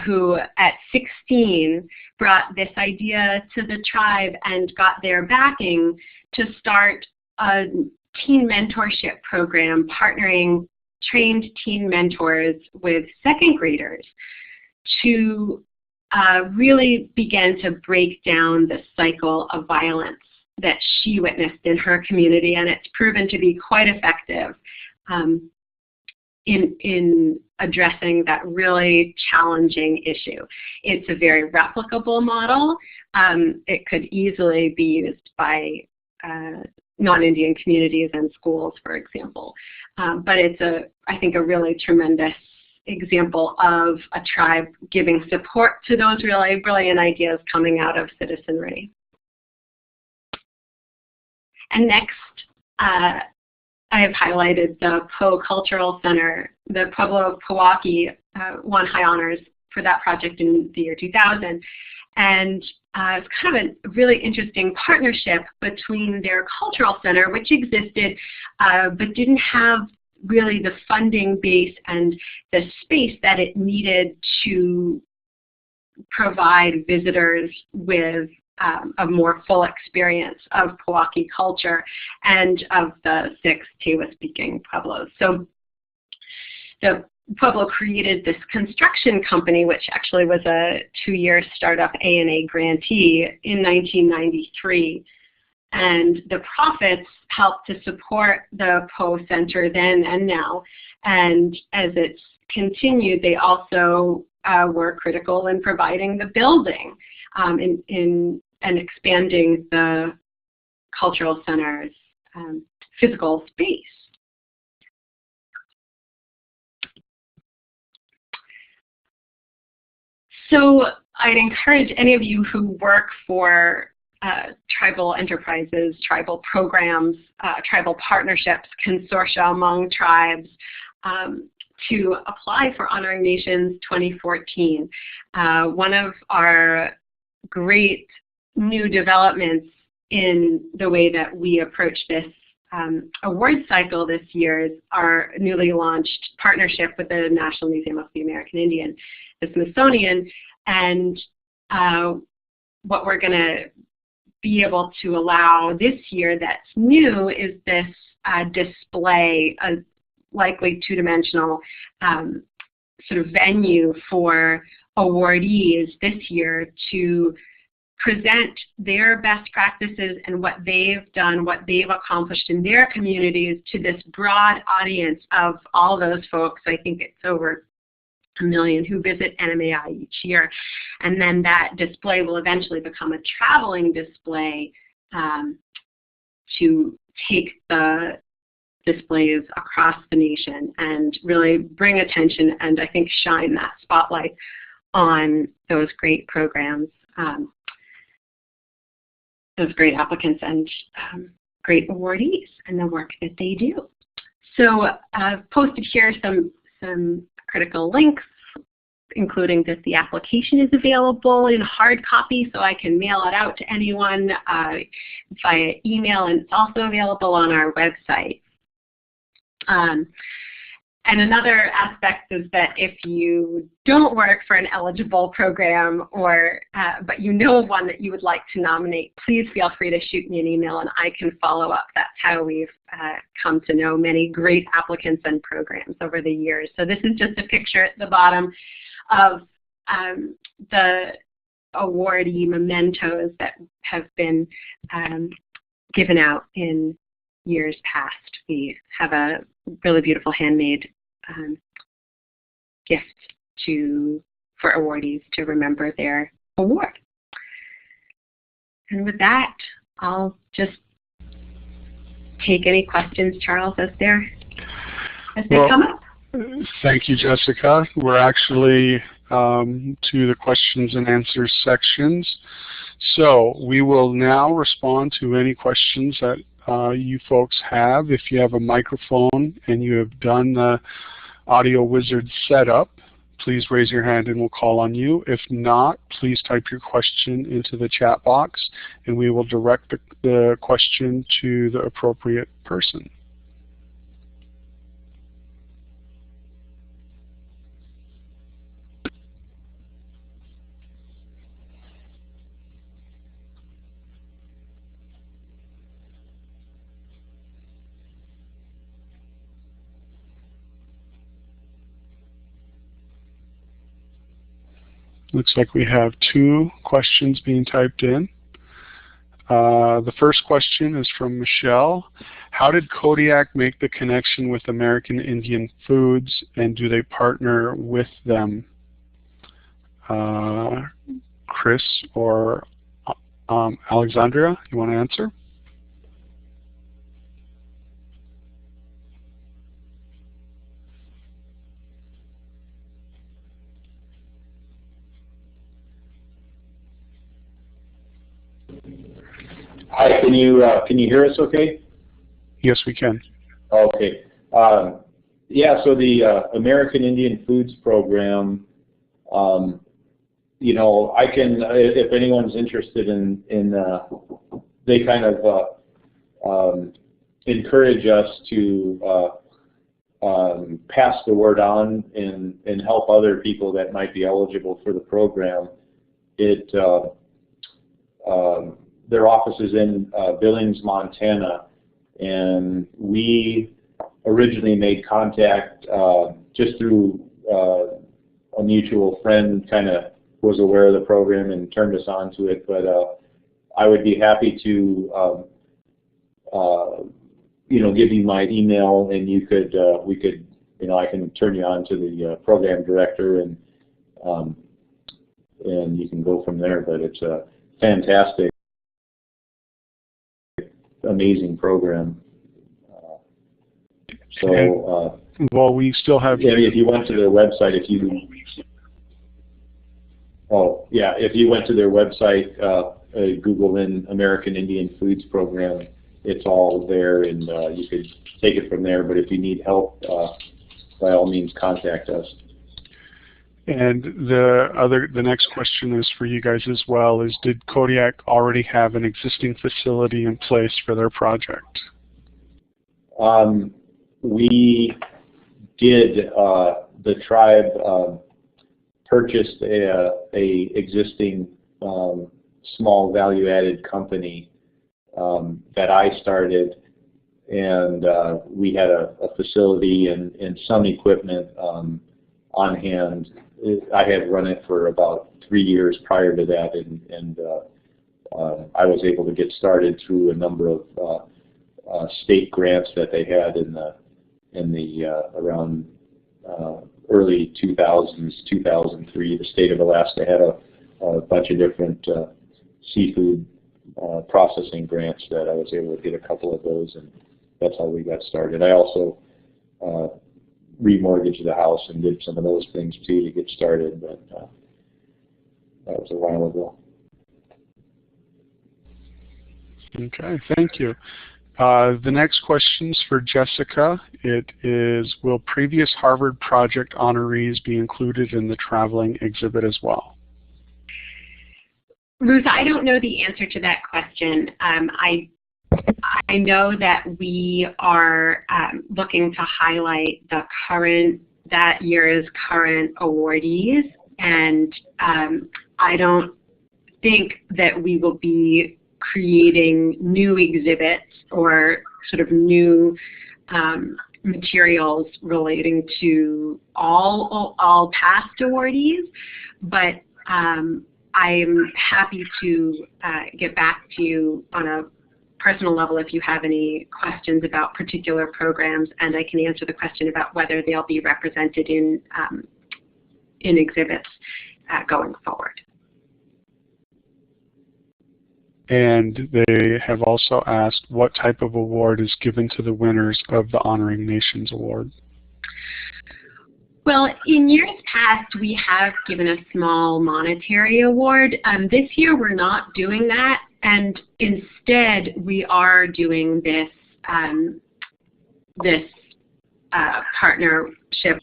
who at 16 brought this idea to the tribe and got their backing to start a teen mentorship program, partnering trained teen mentors with second graders to really begin to break down the cycle of violence that she witnessed in her community, and it's proven to be quite effective in addressing that really challenging issue. It's a very replicable model. It could easily be used by non-Indian communities and schools, for example. But it's, I think, a really tremendous example of a tribe giving support to those really brilliant ideas coming out of citizenry. And next, I have highlighted the Poe Cultural Center. The Pueblo of Milwaukee won High Honors for that project in the year 2000. And it's kind of a really interesting partnership between their cultural center, which existed but didn't have really the funding base and the space that it needed to provide visitors with a more full experience of Milwaukee culture and of the 6 Tewa-speaking Pueblos. So the Pueblo created this construction company, which actually was a 2-year startup A&A grantee in 1993. And the profits helped to support the Poe Center then and now. And as it's continued, they also were critical in providing the building and expanding the cultural center's physical space. So I'd encourage any of you who work for tribal enterprises, tribal programs, tribal partnerships, consortia among tribes, to apply for Honoring Nations 2014. One of our great new developments in the way that we approach this award cycle this year is our newly launched partnership with the National Museum of the American Indian, the Smithsonian, and what we're going to be able to allow this year that's new is this display, a likely two-dimensional sort of venue for awardees this year to present their best practices and what they've done, what they've accomplished in their communities to this broad audience of all those folks. I think it's over 1 million who visit NMAI each year. And then that display will eventually become a traveling display to take the displays across the nation and really bring attention and I think shine that spotlight on those great programs, those great applicants and great awardees and the work that they do. So I've posted here some critical links, including that the application is available in hard copy so I can mail it out to anyone via email, and it's also available on our website. And another aspect is that if you don't work for an eligible program or but you know of one that you would like to nominate, please feel free to shoot me an email and I can follow up. That's how we've come to know many great applicants and programs over the years. So this is just a picture at the bottom of the awardee mementos that have been given out in years past. We have a really beautiful handmade gift for awardees to remember their award. And with that, I'll just take any questions, Charles, as they come up. Thank you, Jessica. We're actually to the questions and answers sections. So we will now respond to any questions that you folks have. If you have a microphone and you have done the Audio Wizard setup, please raise your hand and we'll call on you. If not, please type your question into the chat box and we will direct the question to the appropriate person. Looks like we have 2 questions being typed in. The first question is from Michelle. How did Kodiak make the connection with American Indian Foods, and do they partner with them? Chris or Alexandria, you want to answer? Hi, can you hear us okay? Yes, we can. Okay. Yeah, so the American Indian Foods Program, you know, I can, if anyone's interested in they kind of encourage us to pass the word on and help other people that might be eligible for the program. Their office is in Billings, Montana, and we originally made contact just through a mutual friend kind of was aware of the program and turned us on to it. But I would be happy to give you my email, and you could I can turn you on to the program director, and you can go from there. But it's a fantastic, amazing program. Well, we still have. Yeah, if you went to their website, if you went to their website, Google in American Indian Foods Program, it's all there, and you could take it from there. But if you need help, by all means, contact us. And the next question is for you guys as well, is did Kodiak already have an existing facility in place for their project? We did. The tribe purchased a existing small value-added company that I started, and we had a facility and some equipment on hand. I had run it for about 3 years prior to that, and I was able to get started through a number of state grants that they had in the around early 2000s, 2003. The state of Alaska had a bunch of different seafood processing grants that I was able to get a couple of those, and that's how we got started. I also remortgaged the house and did some of those things too to get started, but that was a while ago. Okay, thank you. The next question is for Jessica. It is, will previous Harvard project honorees be included in the traveling exhibit as well? Ruth, I don't know the answer to that question. I know that we are looking to highlight that year's current awardees, and I don't think that we will be creating new exhibits or sort of new materials relating to all past awardees, but I'm happy to get back to you on a personal level if you have any questions about particular programs, and I can answer the question about whether they'll be represented in exhibits going forward. And they have also asked what type of award is given to the winners of the Honoring Nations Award. Well, in years past, we have given a small monetary award. This year, we're not doing that, and instead, we are doing this partnership.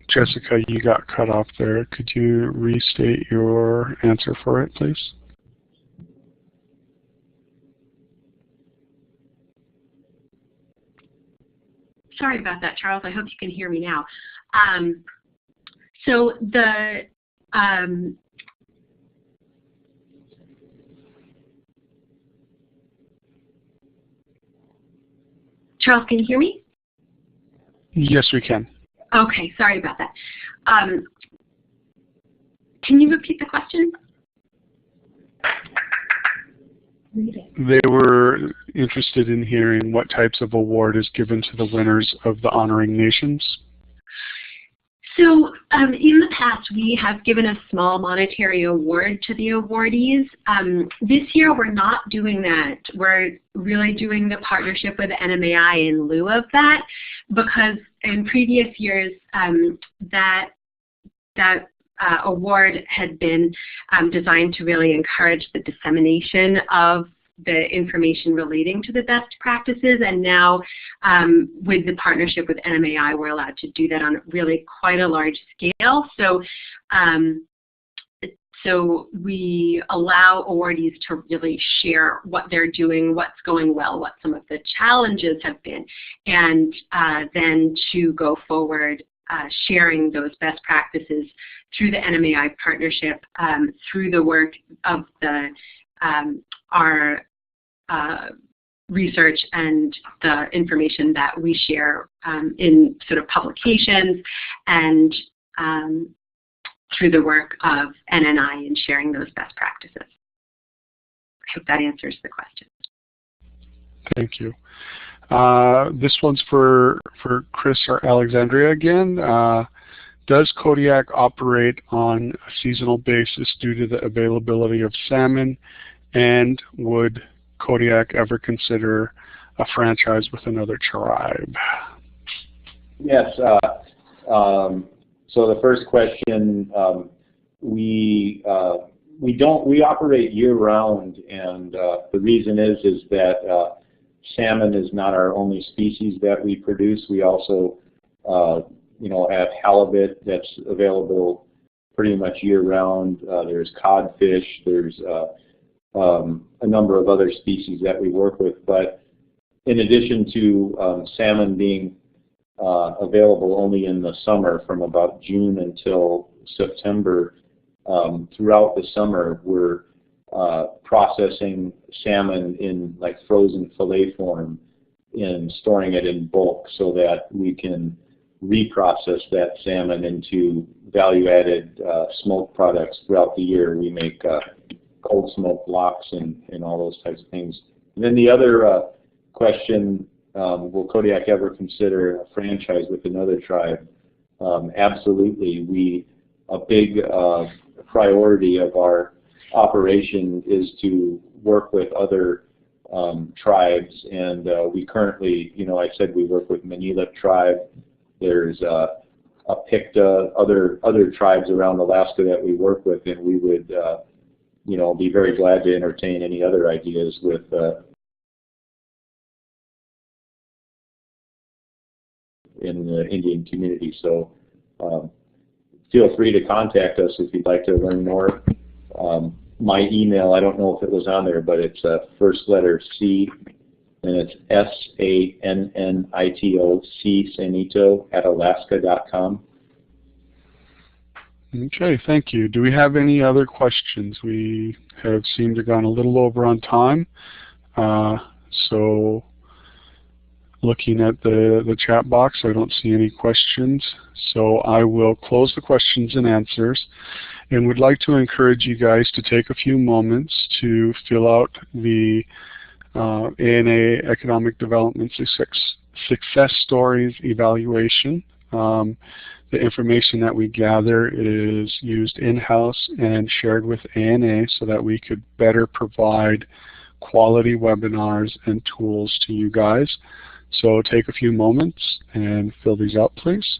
Jessica, you got cut off there. Could you restate your answer for it, please? Sorry about that, Charles. I hope you can hear me now. So the Charles, can you hear me? Yes, we can. Okay, sorry about that. Can you repeat the question? They were interested in hearing what types of award is given to the winners of the Honoring Nations. So in the past, we have given a small monetary award to the awardees. This year, we're not doing that. We're really doing the partnership with NMAI in lieu of that, because in previous years, that award had been designed to really encourage the dissemination of the information relating to the best practices, and now with the partnership with NMAI, we're allowed to do that on really quite a large scale. So we allow awardees to really share what they're doing, what's going well, what some of the challenges have been, and then to go forward sharing those best practices through the NMAI partnership, through the work of our research and the information that we share in sort of publications, and through the work of NNI in sharing those best practices. I hope that answers the question. Thank you. This one's for Chris or Alexandria again. Does Kodiak operate on a seasonal basis due to the availability of salmon, and would Kodiak ever consider a franchise with another tribe? Yes. So the first question, we operate year-round, and the reason is that salmon is not our only species that we produce. We also, have halibut that's available pretty much year-round. There's codfish. There's a number of other species that we work with. But in addition to salmon being available only in the summer, from about June until September, throughout the summer we're processing salmon in like frozen fillet form and storing it in bulk so that we can reprocess that salmon into value-added smoked products throughout the year. We make cold smoked blocks and all those types of things. And then the other question, will Kodiak ever consider a franchise with another tribe? Absolutely. A big priority of our operation is to work with other tribes, and we currently, I said we work with Manila tribe. There's a Picta, other tribes around Alaska that we work with, and we would, be very glad to entertain any other ideas with in the Indian community. So feel free to contact us if you'd like to learn more. My email, I don't know if it was on there, but it's first letter C, and it's SANNITO, C Sanito @alaska.com. Okay, thank you. Do we have any other questions? We have seemed to have gone a little over on time. So looking at the chat box, I don't see any questions. So I will close the questions and answers, and would like to encourage you guys to take a few moments to fill out the ANA Economic Development Success Stories evaluation. The information that we gather is used in-house and shared with ANA so that we could better provide quality webinars and tools to you guys. So take a few moments and fill these out, please.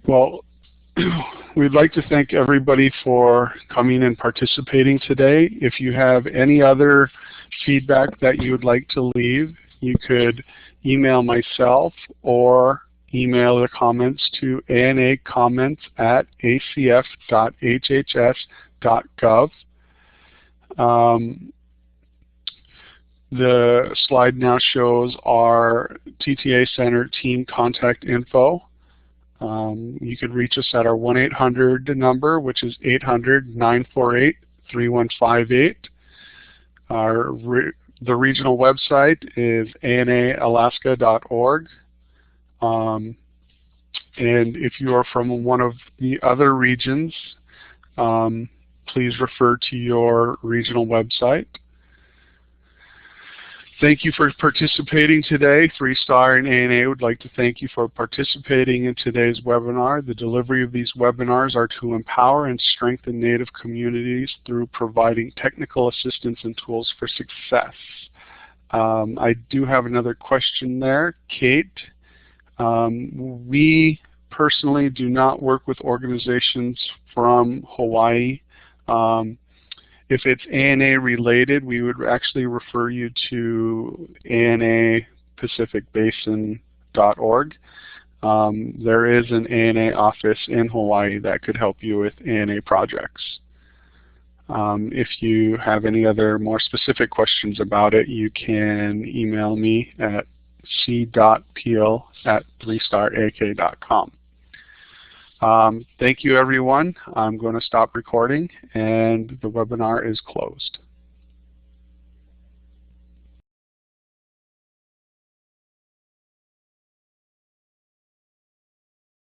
Well, we'd like to thank everybody for coming and participating today. If you have any other feedback that you would like to leave, you could email myself or email the comments to anacomments@acf.hhs.gov. The slide now shows our TTA Center team contact info. You could reach us at our 1-800 number, which is 800-948-3158. The regional website is anaalaska.org. And if you are from one of the other regions, please refer to your regional website. Thank you for participating today. 3-Star and ANA would like to thank you for participating in today's webinar. The delivery of these webinars are to empower and strengthen Native communities through providing technical assistance and tools for success. I do have another question there. Kate, we personally do not work with organizations from Hawaii. If it's ANA related, we would actually refer you to anapacificbasin.org. There is an ANA office in Hawaii that could help you with ANA projects. If you have any other more specific questions about it, you can email me at c.peel@3starak.com. Thank you, everyone. I'm going to stop recording, and the webinar is closed.